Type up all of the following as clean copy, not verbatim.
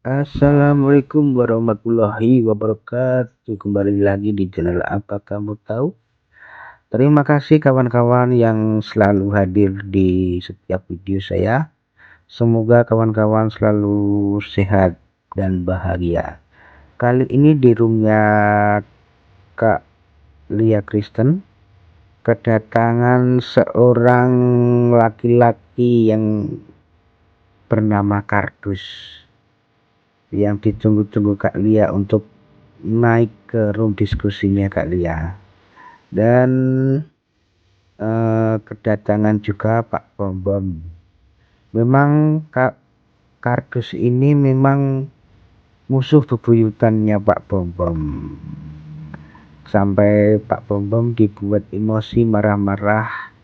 Assalamualaikum warahmatullahi wabarakatuh. Kembali lagi di channel Apa Kamu Tahu. Terima kasih kawan-kawan yang selalu hadir di setiap video saya. Semoga kawan-kawan selalu sehat dan bahagia. Kali ini di roomnya Kak Lia Kristen kedatangan seorang laki-laki yang bernama Kardus, yang ditunggu-tunggu Kak Lia untuk naik ke room diskusinya Kak Lia. Dan kedatangan juga Pak Bom. Memang Kak Kardus ini memang musuh bebuyutannya Pak Bom. Sampai Pak Bom dibuat emosi marah-marah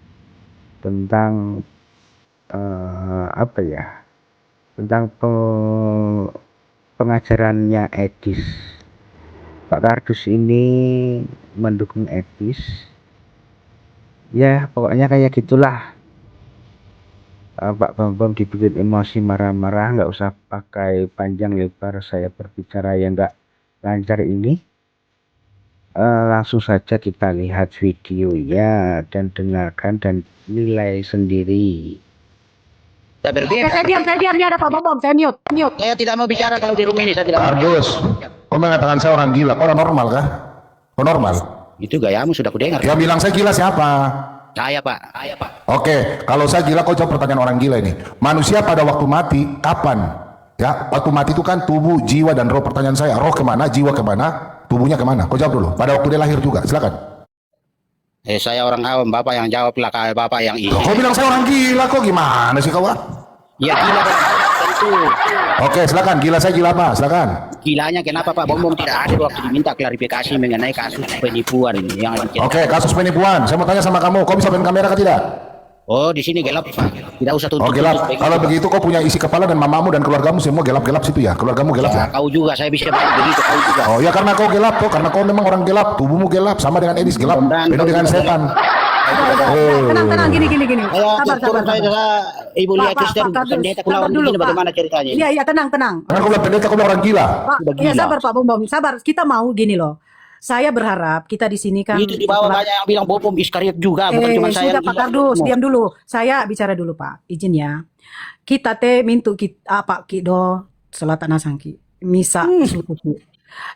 tentang tentang pengajarannya Edis. Pak Kardus ini mendukung Edis. Ya pokoknya kayak gitulah. Pak Bambang dibikin emosi marah-marah, nggak usah pakai panjang lebar saya berbicara yang nggak lancar ini. Langsung saja kita lihat videonya dan dengarkan dan nilai sendiri. Saya diam, dia ada Pak Bambang, saya mute. Saya tidak mau bicara kalau di rumah ini, saya tidak mau. Kardus, kau mengatakan saya orang gila, kau orang normal kah? Kau normal? Itu gayamu sudah kudengar. Yang bilang saya gila siapa? Saya Pak. Oke, kalau saya gila, kau jawab pertanyaan orang gila ini. Manusia pada waktu mati, kapan? Ya, waktu mati itu kan tubuh, jiwa, dan roh. Pertanyaan saya, roh kemana, jiwa kemana, tubuhnya kemana? Kau jawab dulu, pada waktu dia lahir juga, silakan. Saya orang awam, Bapak yang jawab lah, Bapak yang isi. Kau bilang saya orang gila, kok gimana sih kau? Ya gila tentu. Oke, silakan, gila saya gila apa? Silakan. Gilanya kenapa Pak Bambang tidak hadir waktu diminta klarifikasi mengenai kasus penipuan ini yang Oke, kasus penipuan. Saya mau tanya sama kamu, kau bisa main kamera atau tidak? Oh, di sini gelap Pak. Tidak usah tutup. Oh gelap. Kalau begitu kau punya isi kepala dan mamamu dan keluargamu semua gelap-gelap situ ya. Keluargamu gelap ya. Kau juga saya bisa begitu kau juga. Oh ya karena kau gelap tuh, karena kau memang orang gelap, tubuhmu gelap sama dengan Edis gelap. Penuh dengan setan. Tenang, gini. Sabar. Ibu Lia Kristen, pendeta Kulawan begini bagaimana ceritanya? Iya, tenang. Karena kau bilang pendeta, kau bilang orang gila. Pak, iya sabar Pak Bom, sabar. Kita mau gini loh. Saya berharap kita di sini kan. Itu di bawah banyak yang bilang Bom Iskariot juga, bukan cuma saya. Sudah Pak Kardus, diam dulu. Saya bicara dulu Pak, izin ya. Kita mintu kita apa kido selatan asangki misa suku.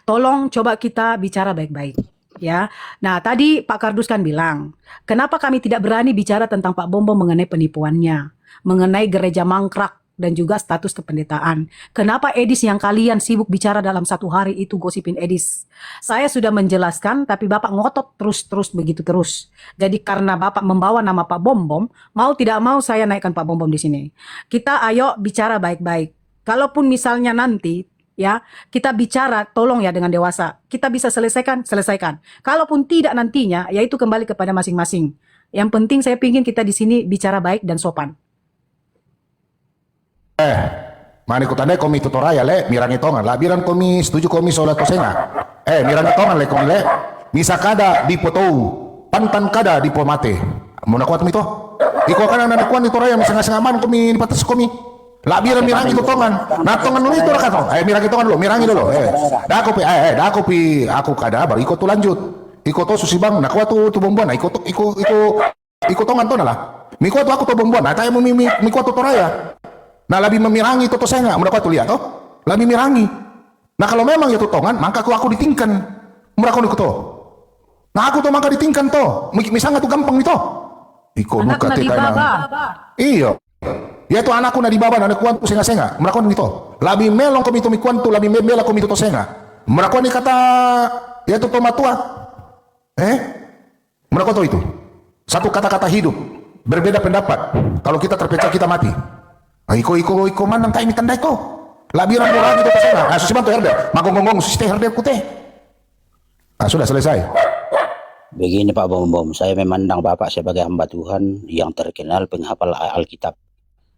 Tolong coba kita bicara baik-baik. Ya, nah tadi Pak Kardus kan bilang, kenapa kami tidak berani bicara tentang Pak Bom mengenai penipuannya, mengenai gereja mangkrak dan juga status kependetaan. Kenapa Edis yang kalian sibuk bicara dalam satu hari itu gosipin Edis? Saya sudah menjelaskan, tapi Bapak ngotot terus begitu terus. Jadi karena Bapak membawa nama Pak Bom, mau tidak mau saya naikkan Pak Bom di sini. Kita ayo bicara baik-baik. Kalaupun misalnya nanti ya, kita bicara tolong ya dengan dewasa. Kita bisa selesaikan. Kalaupun tidak nantinya, ya itu kembali kepada masing-masing. Yang penting saya pingin kita di sini bicara baik dan sopan. Mani kutandai komi tutoraya le, mirangi tongan. Labiran komi setuju komi solat kosenga. Mirangi tongan le komi le. Misa kada di potou, pantan kada di pomate. Muna kuat mito. Iko kana na kuan tutoraya misenga-senga man komi patas komi. Labiran mirangi tutongan. Nah tongan dulu itu rakato. Mirangi tongan dulu, mirangi dulu. Dako pi aku kada baru iko tu lanjut. Iko to susibang nak kuat tu bombuan. Iko tongan to nala. Miko tu aku tu bombuan. Nah tayo miko tu toraya. Nah lebih memirangi toto saya nggak mendapat tuh lihat toh lebih mirangi. Nah kalau memang ya tutongan maka aku ditingkan muraku to. Nah aku tuh maka ditingkan toh misalnya tuh gampang itu iko nuka tita iyo ya tuh anakku na di baba na kuan tu senga muraku itu lebih melong komito mikuan tuh lebih mela komito to senga muraku ni kata ya tuh tomatua muraku to itu satu kata-kata hidup berbeda pendapat kalau kita terpecah kita mati. Iko manang kain tandai ko. Labiran murah gitu pasal. Susiman tuh herder. Magong susi herder kute. Sudah selesai. Begini Pak Bom, saya memandang Bapak sebagai hamba Tuhan yang terkenal penghafal Alkitab.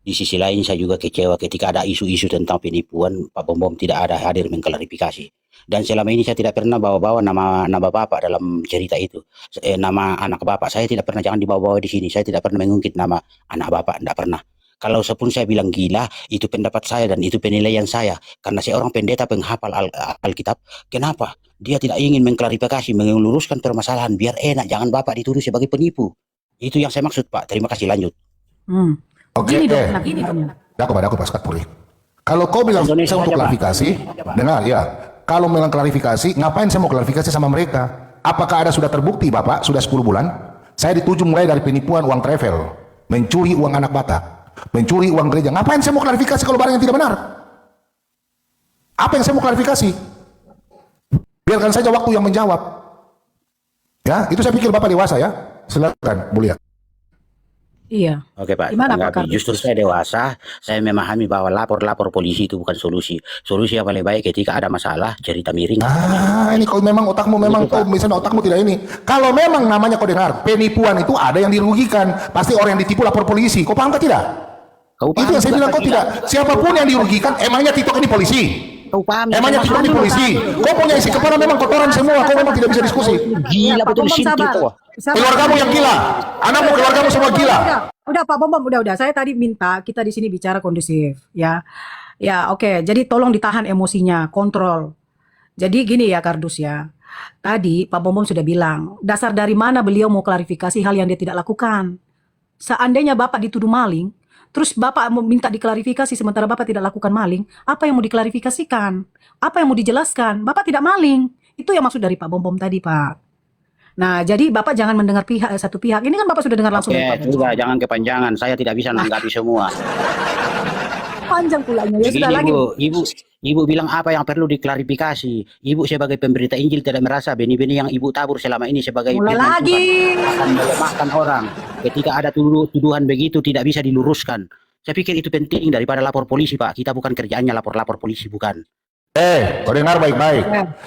Di sisi lain saya juga kecewa ketika ada isu-isu tentang penipuan, Pak Bom tidak ada hadir mengklarifikasi. Dan selama ini saya tidak pernah bawa-bawa nama Bapak dalam cerita itu. Nama anak Bapak saya tidak pernah, jangan dibawa-bawa di sini. Saya tidak pernah mengungkit nama anak Bapak, tidak pernah. Kalau sepun saya bilang gila, itu pendapat saya dan itu penilaian saya. Karena saya orang pendeta penghafal Alkitab. Kenapa? Dia tidak ingin mengklarifikasi, meluruskan permasalahan biar enak. Jangan Bapak dituduh sebagai penipu. Itu yang saya maksud, Pak. Terima kasih, lanjut. Oke, Gini dong, nah gini dong. aku Pak Skat Puri. Kalau kau bilang Indonesia saya untuk aja, Pak. klarifikasi, dengar ya. Kalau memang klarifikasi, ngapain saya mau klarifikasi sama mereka? Apakah ada sudah terbukti Bapak, sudah 10 bulan, saya dituju mulai dari penipuan uang travel, mencuri uang anak Batak, mencuri uang gereja. Ngapain saya mau klarifikasi kalau barang yang tidak benar? Apa yang saya mau klarifikasi? Biarkan saja waktu yang menjawab. Ya, itu saya pikir Bapak dewasa ya. Silakan, Bu Lia. Iya. Oke Pak, Gimana, Pak tanggapi. Kardus? Justru saya dewasa, saya memahami bahwa lapor polisi itu bukan solusi. Solusi yang paling baik ketika ada masalah, cerita miring. Ini kalau memang otakmu memang Gitu, Pak. misalnya otakmu tidak ini. Kalau memang namanya kau dengar penipuan itu ada yang dirugikan, pasti orang yang ditipu lapor polisi. Kau paham tak tidak? Kau Itu paham yang saya juga bilang apa kau tidak. Siapapun yang dirugikan, emangnya TikTok ini polisi? Kau paham? Emangnya TikTok ini polisi? Kau punya isi kepala memang kotoran semua. Kau memang tidak bisa diskusi. Gila Pak betul Bombom, sintil sabar. kau. Sabar. Keluargamu yang gila, anakmu keluargamu semua gila. Udah Pak Bombom, udah. Saya tadi minta kita di sini bicara kondusif, ya. Ya, oke. Jadi tolong ditahan emosinya, kontrol. Jadi gini ya Kardus ya. Tadi Pak Bombom sudah bilang, dasar dari mana beliau mau klarifikasi hal yang dia tidak lakukan. Seandainya Bapak dituduh maling, terus Bapak mau minta diklarifikasi sementara Bapak tidak lakukan maling, apa yang mau diklarifikasikan? Apa yang mau dijelaskan? Bapak tidak maling. Itu yang maksud dari Pak Bombom tadi, Pak. Nah, jadi Bapak jangan mendengar satu pihak. Ini kan Bapak sudah dengar langsung dari Pak Oke, Bombom. juga jangan kepanjangan. Saya tidak bisa menanggapi semua. Panjang pulanya. Ya sudah Begini lagi. ibu bilang apa yang perlu diklarifikasi. Ibu sebagai pemberita Injil tidak merasa benih-benih yang ibu tabur selama ini sebagai Mulai firman lagi. Tuhan akan melemahkan orang. Ketika ada tuduhan begitu tidak bisa diluruskan. Saya pikir itu penting daripada lapor polisi, Pak. Kita bukan kerjaannya lapor polisi, bukan. Kau dengar baik-baik.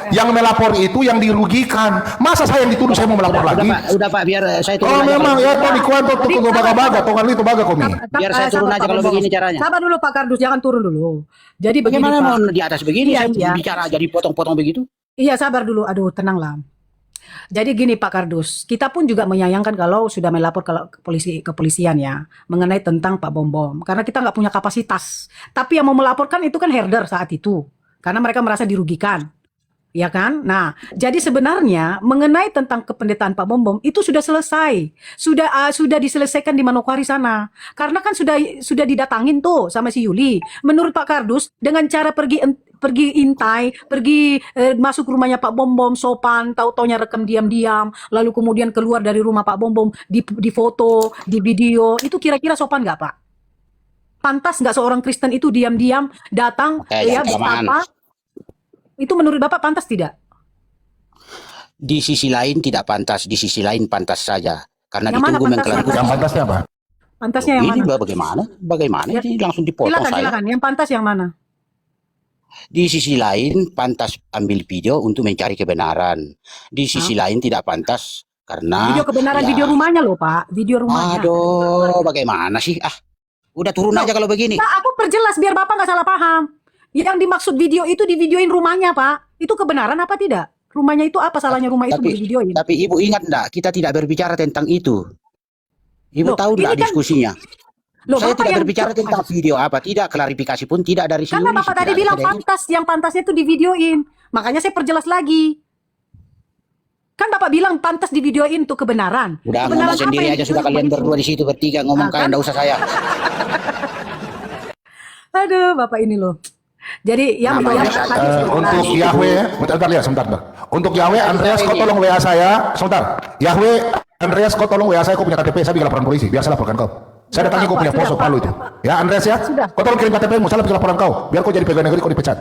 Yang melapor itu yang dirugikan. Masa saya yang dituduh saya mau melapor lagi? Udah Pak, biar saya turun Oh aja. memang ya kau dikuat tuh baga-baga, tongan itu baga komi. Biar saya turun Sabar, aja Pak kalau Bombom. begini caranya. Sabar dulu Pak Kardus, jangan turun dulu. Jadi begini Bagaimana Pak. mau di atas begini Iya, saya iya. bicara jadi potong-potong begitu? Iya sabar dulu, aduh tenanglah. Jadi gini Pak Kardus, kita pun juga menyayangkan kalau sudah melapor ke kepolisian ya mengenai tentang Pak Bombom, karena kita nggak punya kapasitas. Tapi yang mau melaporkan itu kan herder saat itu, karena mereka merasa dirugikan, ya kan? Nah, jadi sebenarnya mengenai tentang kependetaan Pak Bombom itu sudah selesai, sudah diselesaikan di Manokwari sana, karena kan sudah didatangin tuh sama si Yuli. Menurut Pak Kardus, dengan cara pergi intai, masuk rumahnya Pak Bombom, sopan, tahu-taunya rekam diam-diam, lalu kemudian keluar dari rumah Pak Bombom, di foto, di video, itu kira-kira sopan nggak Pak? Pantas nggak seorang Kristen itu diam-diam datang, ya kelamaan. betapa? Itu menurut Bapak pantas tidak? Di sisi lain tidak pantas, di sisi lain pantas saja. Karena Yang mana ditunggu pantas? mengklarifikasi. Yang pantasnya apa? Pantasnya yang Ini mana? bagaimana Ya, ini langsung dipotong saya. Silakan. Yang pantas yang mana? Di sisi lain pantas ambil video untuk mencari kebenaran. Di sisi lain tidak pantas karena Video kebenaran, ya, video rumahnya loh Pak, video rumahnya. aduh, bagaimana sih? Udah turun aja kalau begini. Nah, aku perjelas biar Bapak nggak salah paham. Yang dimaksud video itu divideoin rumahnya Pak. Itu kebenaran apa tidak? Rumahnya itu apa salahnya rumah itu divideoin? Tapi Ibu ingat enggak, kita tidak berbicara tentang itu. Ibu Loh, tahu ini enggak kan- diskusinya? Loh, Saya Bapak tidak yang berbicara tentang video apa, tidak klarifikasi pun tidak dari karena sini. Bapak tadi bilang pantas, yang pantasnya itu divideoin. Makanya saya perjelas lagi. Kan Bapak bilang pantas divideoin untuk kebenaran. Udah Kebenaran ngomong sendiri apa yang aja sudah kalian itu? berdua di situ bertiga ngomong Kan? enggak usah saya. Aduh, Bapak ini loh. Jadi yang Namanya, Untuk Yahweh, sebentar. Untuk Yahweh, Andreas kau tolong WA saya, sebentar. Yahweh, Andreas kau tolong WA saya, kau punya KTP, saya bikin laporan polisi, biar saya laporkan kau. Saya datangi kau punya Sudah, poso Pak. Palu itu. Ya Andreas ya, Sudah. kau tolong kirim KTP-mu, saya bikin laporan kau, biar kau jadi pegawai negeri kau dipecat.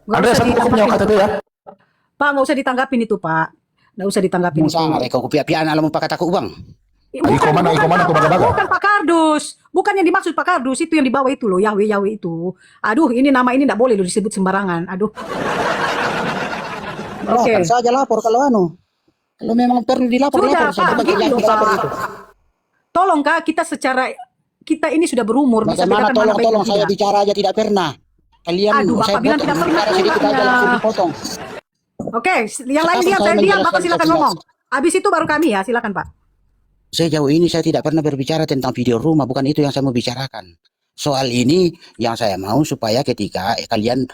Andreas, usah kau punya KTP ya. Pak, nggak usah ditanggapin itu Pak. Nggak usah ditanggapin itu. Sangat kau pihak-pihakan alam pakai takut bang. Iko mana tuh baga-baga? Bukan Pak Kardus. Bukan yang dimaksud Pak Kardus. Itu yang di bawah itu loh. Yahweh itu. Aduh, ini nama ini nggak boleh loh disebut sembarangan. Aduh. Oke. Kan saja lapor kalau kalau memang perlu dilapor Sudah, lapor. Saya Pak. bagi Gini loh, lapor Pak. itu. Tolong Kak, kita ini sudah berumur. Bisa Bagaimana bedakan mana baik tolong dan saya tidak. bicara aja tidak pernah. Kalian Aduh, Bapak saya bilang potong tidak pernah, bicara sedikit aja makanya. langsung dipotong. Oke, yang lain Sekarang diam, saya saya diam. menjelaskan Bapak silakan jelas. ngomong. Habis itu baru kami ya, silakan Pak. Sejauh ini saya tidak pernah berbicara tentang video rumah, bukan itu yang saya mau bicarakan. soal ini yang saya mau supaya ketika kalian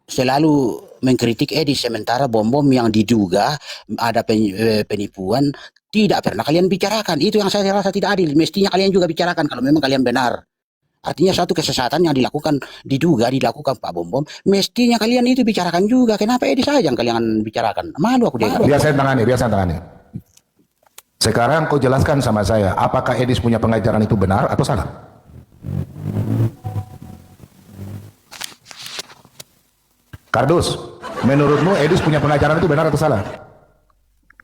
selalu mengkritik Edis, sementara bom-bom yang diduga ada penipuan tidak pernah kalian bicarakan. Itu yang saya rasa tidak adil. Mestinya kalian juga bicarakan kalau memang kalian benar. Artinya suatu kesesatan yang diduga dilakukan Pak Bom-bom, mestinya kalian itu bicarakan juga. Kenapa Edis saja yang kalian bicarakan? Malu aku dengar. Biar saya tangani. Sekarang kau jelaskan sama saya, apakah Edis punya pengajaran itu benar atau salah? Kardus, menurutmu Edis punya pengajaran itu benar atau salah?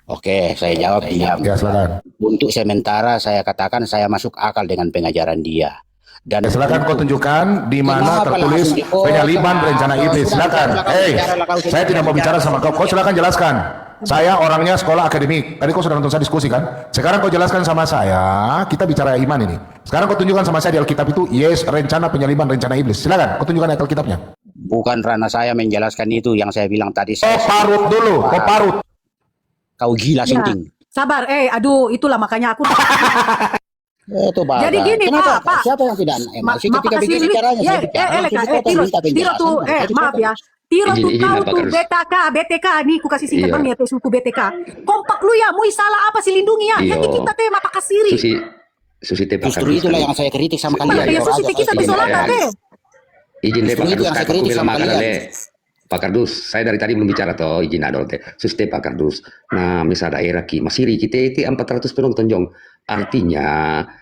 Oke, saya jawab diam. Ya, silakan. Untuk sementara saya katakan saya masuk akal dengan pengajaran dia. Dan Ya, silakan kau tunjukkan di mana Kenapa tertulis langsung di-post? penyaliban rencana iblis. Silakan. Saya tidak mau bicara sama kau. Kau silakan jelaskan. Saya orangnya sekolah akademik. Tadi kau sudah nonton saya diskusi kan? Sekarang kau jelaskan sama saya. Kita bicara iman ini. Sekarang kau tunjukkan sama saya di Alkitab itu yes rencana penyaliban rencana iblis. Silakan. Kau tunjukkan ayat Alkitabnya. bukan ranah saya menjelaskan itu yang saya bilang tadi. Kau parut dulu. Kau parut. Kau gila Ya, sinting. sabar, aduh, itulah makanya aku. Itu Bapak. Jadi gini, Kenapa? Pak. Siapa yang tidak emosi ketika Makasih, bikin bicaranya? Saya bicara. Langsung dipotong, Tiro minta tuh, penjelasan. maaf ya. Tiro tuh Izin, tahu Pak tuh Karus. BTK, nih ku kasih singkatan Iya. ya, suku BTK. Kompak lu ya, mau salah apa sih lindungi ya? Iya. Jadi kita teh mapa kasiri. Susi teh Pak Justru Kardus itulah kan. yang saya kritik sama Iya, kalian. iya. Ya susi kita Izin, bersolat Pak. teh. Izin deh Pak Justru itu Kardus, yang saya aku kritik bilang sama makan kalian. deh. Pak Kardus, saya dari tadi belum bicara toh, izin adol teh. Susi teh Pak Kardus. Nah, misal daerah ki Masiri kita itu 400 penonton jong. Artinya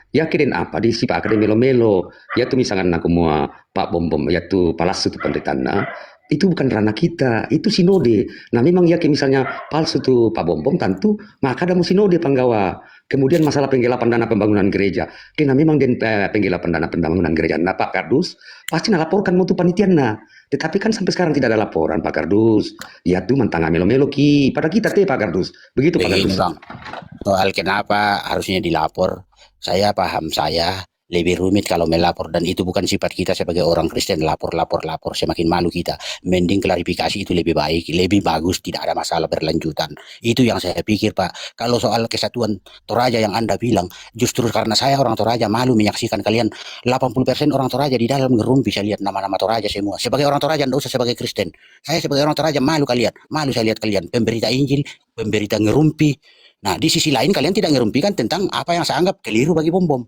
yakin apa di si Pak Akademi Melo, yaitu misalkan aku mau Pak Bom-bom, yaitu palsu itu pendetana, itu bukan ranah kita, itu sinode. Nah memang yakin misalnya palsu itu Pak Bom-bom, tentu maka ada sinode penggawa. Kemudian masalah penggelapan dana pembangunan gereja, karena memang den penggelapan dana pembangunan gereja, nah Pak Kardus pasti laporkan mutu panitia nah. Tetapi kan sampai sekarang tidak ada laporan Pak Kardus. Ya tuh mentang melo-melo ki pada kita teh Pak Kardus. Begitu Pak Begini Kardus. bang, soal kenapa harusnya dilapor, saya paham saya lebih rumit kalau melapor dan itu bukan sifat kita sebagai orang Kristen lapor semakin malu kita. Mending klarifikasi itu lebih baik, lebih bagus, tidak ada masalah berlanjutan. Itu yang saya pikir Pak. Kalau soal kesatuan Toraja yang Anda bilang, justru karena saya orang Toraja malu menyaksikan kalian 80% orang Toraja di dalam ngerumpi. Saya lihat nama-nama Toraja semua. Sebagai orang Toraja, tidak usah sebagai Kristen. Saya sebagai orang Toraja malu kalian, malu saya lihat kalian pemberita Injil, pemberita ngerumpi. Nah di sisi lain kalian tidak ngerumpikan tentang apa yang saya anggap keliru bagi bom-bom.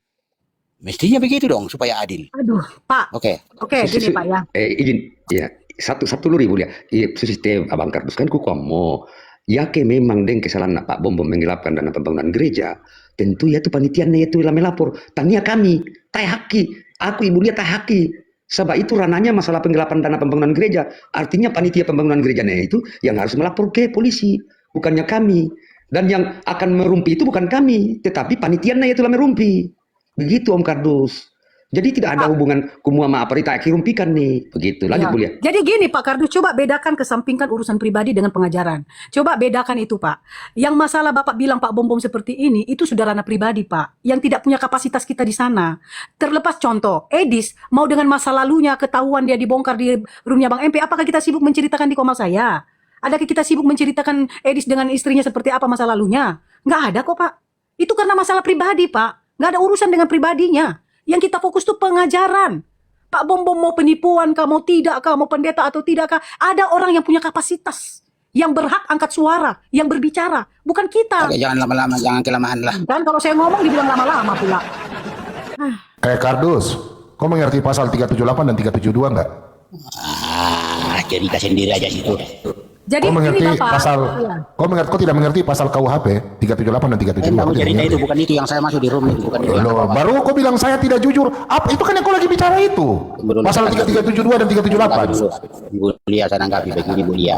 Mestinya begitu dong supaya adil. Aduh, Pak. Oke. Oke, gini Pak ya. Izin ya satu dulu Ibu ya. Sistem Abang Kardus kan ku komo. Ya ke memang den kesalahan Pak Bom menggelapkan dana pembangunan gereja. Tentu ya itu panitiannya itu yang melapor. Tania kami, tai haki. Aku Ibu lihat tai haki. Sebab itu ranahnya masalah penggelapan dana pembangunan gereja. Artinya panitia pembangunan gerejanya itu yang harus melapor ke polisi, bukannya kami. Dan yang akan merumpi itu bukan kami, tetapi panitiannya itu yang merumpi. Begitu Om Kardus. Jadi tidak ada hubungan kumua sama apa kita kirumpikan nih. Begitu. Lanjut Ya. Bu ya. Jadi gini Pak Kardus, coba bedakan kesampingkan urusan pribadi dengan pengajaran. Coba bedakan itu Pak. Yang masalah Bapak bilang Pak Bom-bom seperti ini, itu sudah ranah pribadi Pak. Yang tidak punya kapasitas kita di sana. Terlepas contoh, Edis mau dengan masa lalunya ketahuan dia dibongkar di roomnya Bang MP, apakah kita sibuk menceritakan di koma saya? Adakah kita sibuk menceritakan Edis dengan istrinya seperti apa masa lalunya? Nggak ada kok Pak. Itu karena masalah pribadi Pak. Nggak ada urusan dengan pribadinya. Yang kita fokus tuh pengajaran. Pak Bom-bom mau penipuan kah, mau tidak kah, mau pendeta atau tidak kah, ada orang yang punya kapasitas, yang berhak angkat suara, yang berbicara, bukan kita. Oke, jangan lama-lama, jangan kelamaan lah. Dan kalau saya ngomong dibilang lama-lama pula. Kardus, kau mengerti pasal 378 dan 372 enggak? Cerita sendiri aja situ. Jadi Kau mengerti ini Bapak, pasal, iya. kau tidak mengerti pasal KUHP 378 dan 372. Kamu Kau tidak cerita mengerti. itu bukan itu yang saya masuk di room itu, bukan itu. Loh, baru kau bilang saya tidak jujur. Apa itu kan yang kau lagi bicara itu? Pasal 3372 dan 378. Bu Lia saya nanggapi begini Bu Lia.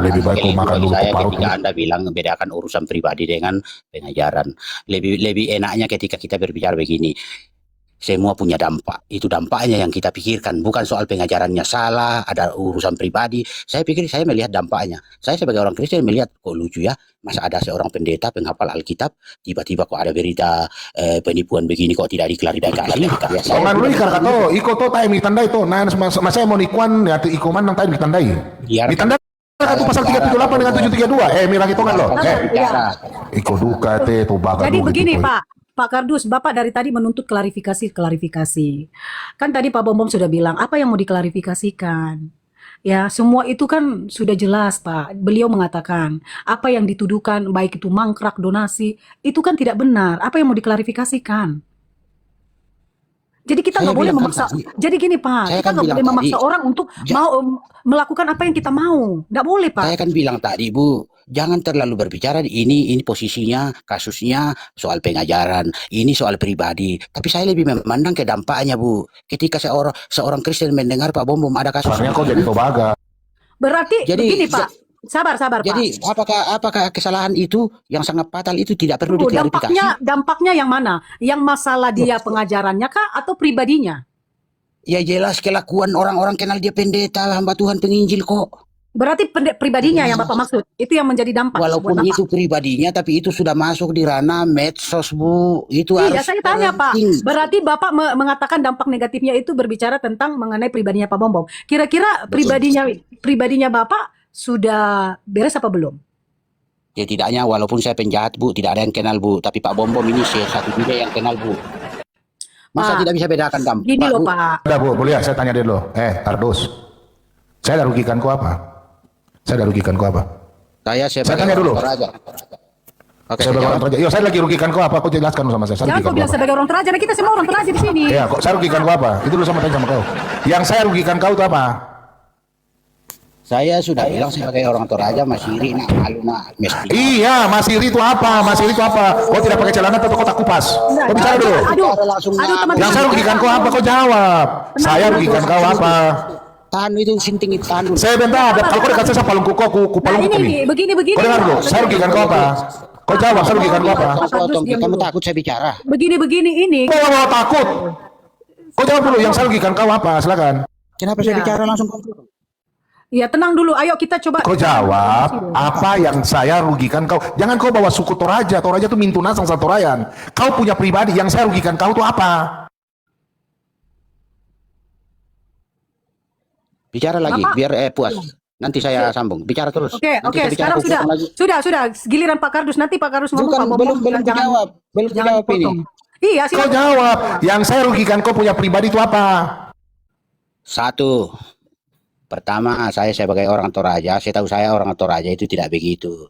Lebih baik kau makan dulu saya kau parut. ketika Anda bilang membedakan urusan pribadi dengan pengajaran. Lebih enaknya ketika kita berbicara begini. Semua punya dampak. Itu dampaknya yang kita pikirkan. Bukan soal pengajarannya salah, ada urusan pribadi. Saya pikir saya melihat dampaknya. Saya sebagai orang Kristen melihat kok lucu ya. Masa ada seorang pendeta penghafal Alkitab, tiba-tiba kok ada berita penipuan begini kok tidak diklarifikasi. Ya, saya Jangan lu ikar kato, iko to tayo mitandai to. Nah, masa mau nikuan ya iko man nang tayo mitandai. Biar- Mitandai satu pasal 378 dengan 732. Mirang itu kan lo. bicara. Iko duka te to baga. Jadi du, begini gitu. Pak, Pak Kardus, Bapak dari tadi menuntut klarifikasi. Kan tadi Pak Bom sudah bilang, apa yang mau diklarifikasikan? Ya, semua itu kan sudah jelas, Pak. Beliau mengatakan, apa yang dituduhkan, baik itu mangkrak, donasi, itu kan tidak benar. Apa yang mau diklarifikasikan? Jadi kita Saya nggak boleh bilang kan memaksa. tadi, Jadi gini, Pak, saya kita kan nggak bilang boleh tadi, memaksa orang untuk ja- melakukan apa yang kita mau. Nggak boleh, Pak. saya kan bilang tadi, Bu, jangan terlalu berbicara ini posisinya, kasusnya soal pengajaran, ini soal pribadi. Tapi saya lebih memandang ke dampaknya, Bu. Ketika seorang Kristen mendengar Pak Bom ada kasus Soalnya kok jadi begini, tobaga. Berarti jadi begini, Pak. Sabar, Pak. jadi apakah kesalahan itu yang sangat fatal itu tidak perlu Tunggu, diklarifikasi? dampaknya yang mana? Yang masalah dia pengajarannya kah atau pribadinya? Ya jelas kelakuan orang-orang kenal dia pendeta, hamba Tuhan, penginjil kok. Berarti pribadinya yang Bapak maksud. Itu yang menjadi dampak Walaupun buat Bapak. itu pribadinya, tapi itu sudah masuk di ranah medsos, Bu. Itu Iya, harus saya tanya, Pak. penting. Berarti Bapak mengatakan dampak negatifnya itu berbicara tentang mengenai pribadinya Pak Bom. Kira-kira pribadinya Bapak sudah beres apa belum? Ya tidaknya, walaupun saya penjahat, Bu, tidak ada yang kenal, Bu. Tapi Pak Bom ini satu juga yang kenal, Bu. Masa Pak, tidak bisa bedakan dampak, gini loh, Bu? Pak. Udah Bu, boleh ya saya tanya dia dulu. Kardus, saya ada rugikan kau apa? Saya Saya tanya dulu. Raja. Oke, Saya saya sebagai orang jawab. teraja. Yo, saya lagi rugikan kau apa? Kau jelaskan dulu sama saya. Saya Jangan rugikan kau kau bilang apa? sebagai orang teraja. Nah, kita semua orang teraja di sini. Iya, kok saya rugikan kau apa? Itu dulu sama tanya sama kau. Yang saya rugikan kau itu apa? Saya sudah bilang sebagai orang Toraja, Mas Iri, nak malu, nak mesti. Iya, Mas Iri itu apa? Kau tidak pakai celana atau kau tak kupas? Kau bicara dulu. Aduh, Langsung teman-teman. Yang saya rugikan kau apa? Kau jawab. Saya rugikan kau apa? tahan itu sinting itu tahan dulu. Saya bentar, kalau kau dikasih saya palung kuku, ku Nah, palung kuku ini nih. begini. Kau dengar dulu, saya rugikan kau apa? Kau jawab, saya rugikan kau apa? Potong, kamu takut saya bicara? Begini ini. Kau mau takut? Kau jawab dulu, yang saya rugikan kau apa? Silakan. Kenapa saya Ya. bicara langsung konflik? Ya, tenang dulu. Ayo kita coba. Kau jawab, apa yang saya rugikan kau? Jangan kau bawa suku Toraja. Toraja itu Mintuna Sang Torayan. Kau punya pribadi, yang saya rugikan kau itu apa? Bicara lagi, Bapak? biar puas. Nanti saya sambung. Bicara terus. Oke, Nanti saya bicara, sekarang aku potong lagi. sudah. Giliran Pak Kardus. Nanti Pak Kardus ngomong, Bukan, Pak Bom, belum jangan- dijawab. Belum jangan dijawab ini. potong. Iya, Kau silakan. jawab, yang saya rugikan kau punya pribadi itu apa? Satu. Pertama, saya sebagai orang Toraja, saya tahu saya orang Toraja itu tidak begitu.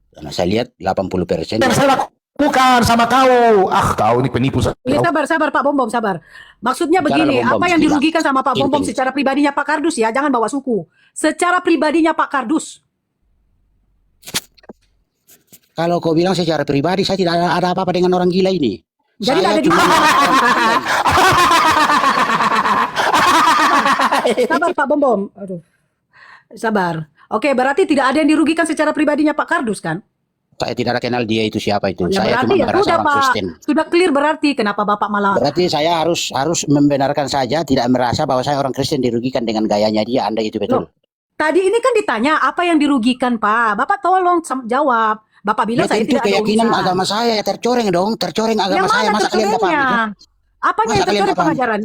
Karena saya lihat 80%. Yang saya lakukan sama kau. Kau ini penipu. Iya, sabar Pak Bom, sabar. Maksudnya Bicara begini, Bom, apa yang tidak. dirugikan sama Pak Bom Intim. secara pribadinya Pak Kardus ya, jangan bawa suku. Secara pribadinya Pak Kardus. Kalau kau bilang secara pribadi, saya tidak ada apa-apa dengan orang gila ini. Jadi Saya ada di cuma- Sabar Pak Bom. Aduh. Sabar. Oke, berarti tidak ada yang dirugikan secara pribadinya Pak Kardus kan? Saya tidak ada kenal dia itu siapa itu. Ya, Saya berarti cuma ya merasa sudah orang Pak. Kristen. Sudah clear berarti kenapa Bapak malah Berarti saya harus membenarkan saja, tidak merasa bahwa saya orang Kristen dirugikan dengan gayanya dia. Anda itu betul. tadi ini kan ditanya apa yang dirugikan Pak. Bapak tolong jawab. Bapak bilang Ya saya tentu tidak ada keyakinan urusan. agama saya tercoreng dong, tercoreng agama Yang saya. mana Masa kalian nggak paham itu? tercorengnya? Apanya Masa yang kalian tercoreng nggak paham? pengajaran?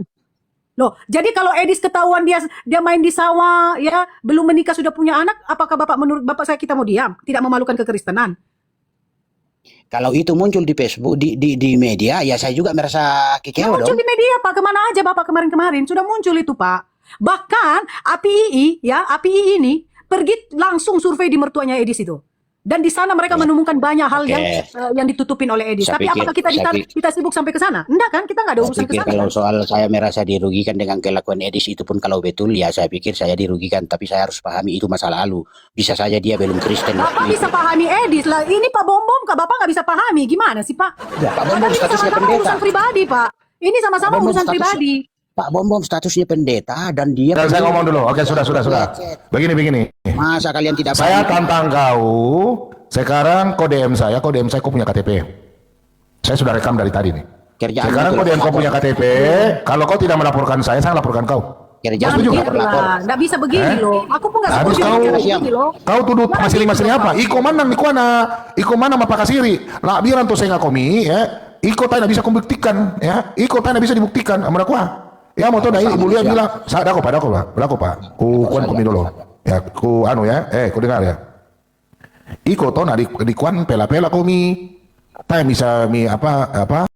Loh, jadi kalau Edis ketahuan dia main di sawah, ya belum menikah sudah punya anak, apakah Bapak menurut Bapak saya kita mau diam, tidak memalukan kekristenan? Kalau itu muncul di Facebook, di media, ya saya juga merasa Ya kecewa muncul dong. di media Pak, kemana aja Bapak kemarin-kemarin sudah muncul itu Pak. Bahkan APII ini pergi langsung survei di mertuanya Edis itu. Dan di sana mereka menemukan banyak hal Oke. yang ditutupin oleh Edis. Saya Tapi pikir- apakah kita saya pikir- kita sibuk sampai ke sana? Enggak kan? Kita nggak ada Saya urusan ke pikir sana. kalau Kan? soal saya merasa dirugikan dengan kelakuan Edis itu pun kalau betul, ya saya pikir saya dirugikan. Tapi saya harus pahami itu masa lalu. Bisa saja dia belum Kristen. Bapak waktu bisa itu. pahami Edis lah. Ini Pak Bom Kak Bapak nggak bisa pahami. Gimana sih Pak? Ya, Pak Bom Padahal ini statusnya sama-sama pendeta. urusan pribadi Pak. Ini sama-sama Pak Bom urusan status- pribadi. Pak Bom statusnya pendeta dan dia... Saya ngomong dulu. Oke, sudah. Begini. Masa kalian tidak Saya paham? tantang kau. Sekarang kau DM saya kau punya KTP. Saya sudah rekam dari tadi nih. Kerjaan Sekarang itu kau DM kau lapor. punya KTP. Kalau kau tidak melaporkan saya laporkan kau. Kerjaan Jangan setuju itu nggak? gitu lapor. lah. Nggak bisa begini Eh? loh. Aku pun nggak Habis setuju kau- dengan begini loh. Kau tuduh Jangan masing-masing gitu, apa? Pak. Iko mana mapaka siri. Lah biaran tuh saya komi ya. Iko tak bisa kubuktikan ya. Iko tak bisa dibuktikan. Amra kuah. Ya mau tahu dah ibu Lia bilang, "Dako Pak. Ku kuan komi dulu." Ya, ku ku dengar ya. Iko to na di kuan pela-pela komi. Tak bisa mi apa